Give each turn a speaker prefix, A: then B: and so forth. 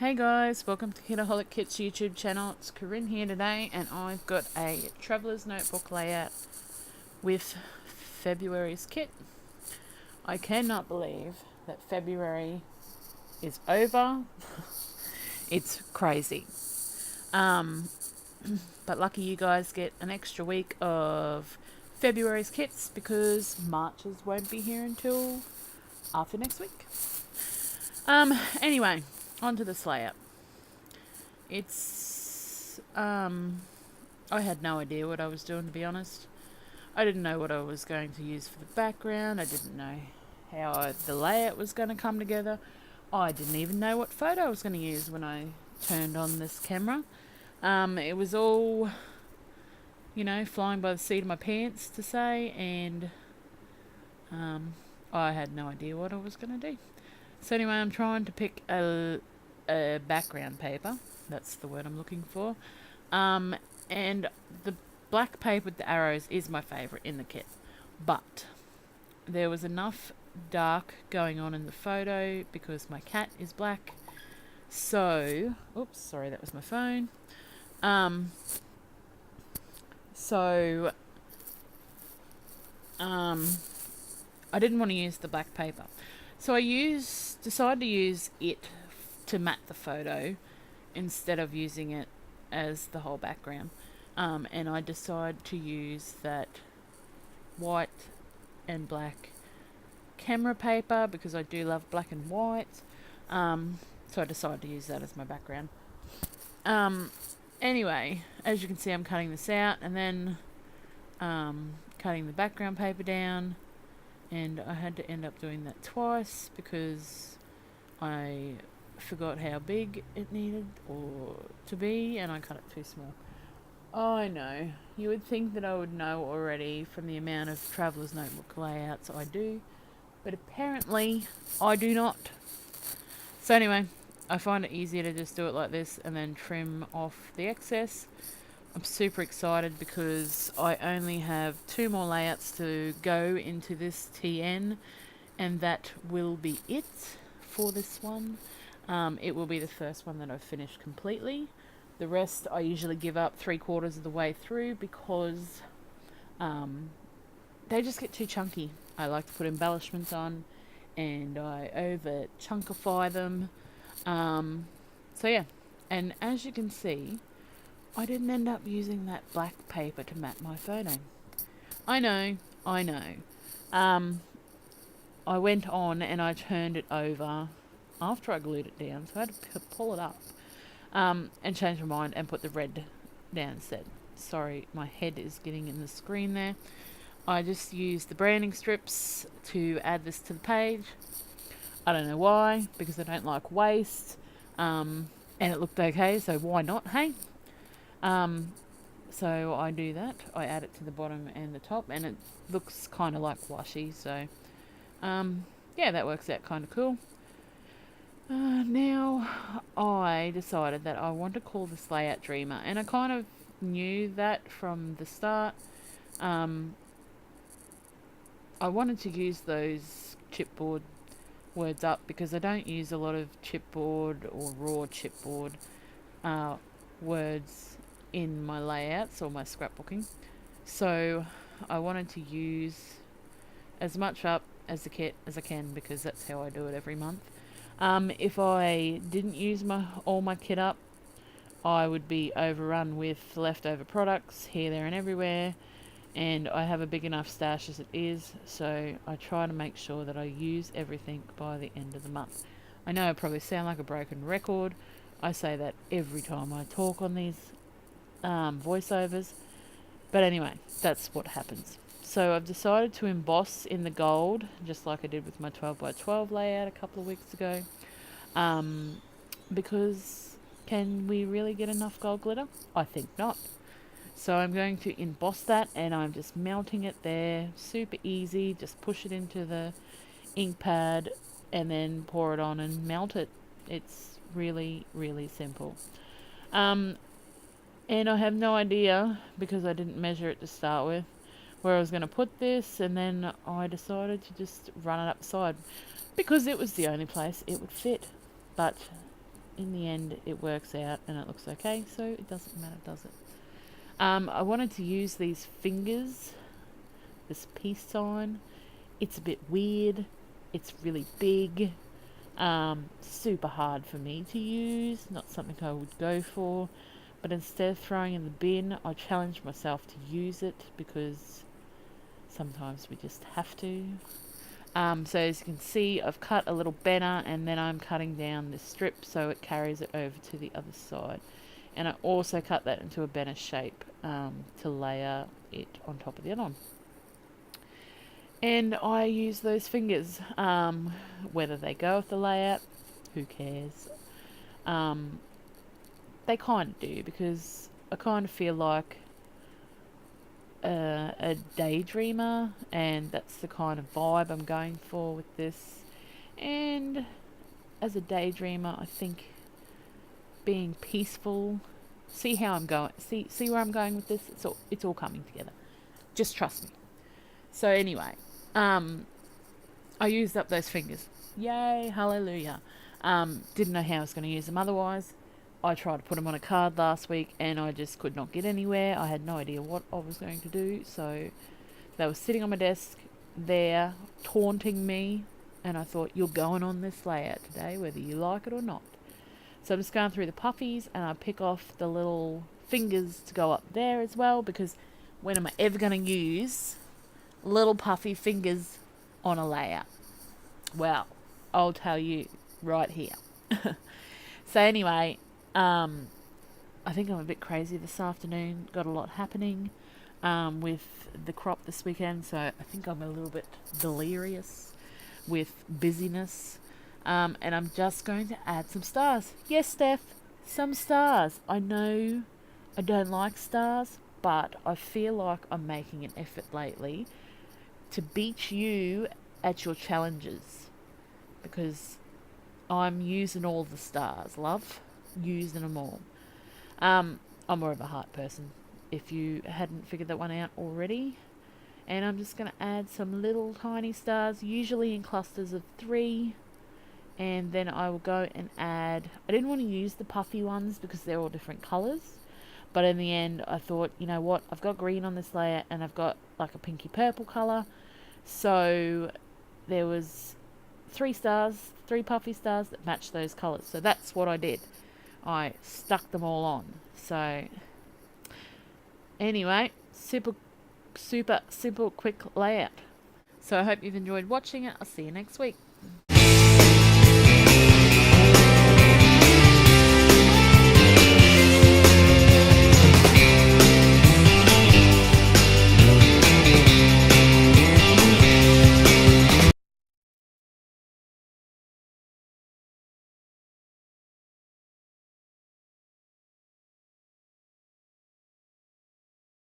A: Hey guys, welcome to Kitaholic Kits YouTube channel. It's Corrine here today, and I've got a traveller's notebook layout with February's kit. I cannot believe that February is over. It's crazy. But lucky you guys get an extra week of February's kits because March's won't be here until after next week. Anyway, on to this layout. It's, I had no idea what I was doing, to be honest. I didn't know what I was going to use for the background. I didn't know how the layout was going to come together. I didn't even know what photo I was going to use when I turned on this camera. It was all, flying by the seat of my pants, to say, and I had no idea what I was going to do. So anyway, I'm trying to pick a background paper. That's the word I'm looking for. And the black paper with the arrows is my favourite in the kit. But there was enough dark going on in the photo because my cat is black. So, oops, sorry, that was my phone. I didn't want to use the black paper. So I decided to use it to matte the photo instead of using it as the whole background. And I decided to use that white and black camera paper because I do love black and white. So I decided to use that as my background. Anyway, as you can see, I'm cutting this out and then cutting the background paper down. And I had to end up doing that twice because I forgot how big it needed to be, and I cut it too small. I know. You would think that I would know already from the amount of traveller's notebook layouts I do, but apparently I do not. So anyway, I find it easier to just do it like this and then trim off the excess. I'm super excited because I only have 2 more layouts to go into this TN, and that will be it for this one. It will be the first one that I've finished completely. The rest I usually give up 3/4 of the way through because they just get too chunky. I like to put embellishments on and I over chunkify them. So yeah, and as you can see, I didn't end up using that black paper to matte my photo. I know. I went on and I turned it over after I glued it down, so I had to pull it up and change my mind and put the red down instead. Sorry, my head is getting in the screen there. I just used the branding strips to add this to the page. I don't know why, because I don't like waste, and it looked okay, so why not, hey? So I do that. I add it to the bottom and the top, and it looks kind of like washi, so yeah, that works out kind of cool. Now I decided that I want to call this layout Dreamer, and I kind of knew that from the start. I wanted to use those chipboard words up because I don't use a lot of chipboard or raw chipboard words in my layouts or my scrapbooking. So I wanted to use as much up as the kit as I can because that's how I do it every month. If I didn't use all my kit up, I would be overrun with leftover products here, there and everywhere, and I have a big enough stash as it is, so I try to make sure that I use everything by the end of the month. I know I probably sound like a broken record. I say that every time I talk on these voiceovers, but anyway, that's what happens. So I've decided to emboss in the gold, just like I did with my 12x12 layout a couple of weeks ago, because can we really get enough gold glitter? I think not. So I'm going to emboss that, and I'm just melting it there, super easy. Just push it into the ink pad and then pour it on and melt it. It's really, really simple. And I have no idea, because I didn't measure it to start with, where I was going to put this, and then I decided to just run it up the side because it was the only place it would fit. But in the end it works out and it looks okay, so it doesn't matter, does it? I wanted to use these fingers, this peace sign. It's a bit weird. It's really big. Super hard for me to use. Not something I would go for. But instead of throwing in the bin, I challenged myself to use it because sometimes we just have to. So as you can see, I've cut a little banner and then I'm cutting down this strip so it carries it over to the other side. And I also cut that into a banner shape to layer it on top of the other one. And I use those fingers. Whether they go with the layout, who cares? They kind of do, because I kind of feel like a daydreamer, and that's the kind of vibe I'm going for with this. And as a daydreamer, I think being peaceful. See how I'm going. See where I'm going with this. It's all coming together. Just trust me. So anyway, I used up those fingers. Yay, hallelujah. Didn't know how I was going to use them otherwise. I tried to put them on a card last week and I just could not get anywhere. I had no idea what I was going to do. So they were sitting on my desk there, taunting me. And I thought, you're going on this layout today, whether you like it or not. So I'm just going through the puffies and I pick off the little fingers to go up there as well, because when am I ever going to use little puffy fingers on a layout? Well, I'll tell you right here. So anyway, I think I'm a bit crazy this afternoon. Got a lot happening with the crop this weekend, so I think I'm a little bit delirious with busyness. And I'm just going to add some stars. Yes, Steph, some stars. I know I don't like stars, but I feel like I'm making an effort lately to beat you at your challenges, because I'm using all the stars, love. Using them all. I'm more of a heart person, if you hadn't figured that one out already. And I'm just going to add some little tiny stars, usually in clusters of 3. And then I will go and add... I didn't want to use the puffy ones because they're all different colours. But in the end, I thought, you know what? I've got green on this layer and I've got like a pinky purple colour. So there was 3 stars, 3 puffy stars that matched those colours. So that's what I did. I stuck them all on. So anyway, super quick layout. So I hope you've enjoyed watching it. I'll see you next week.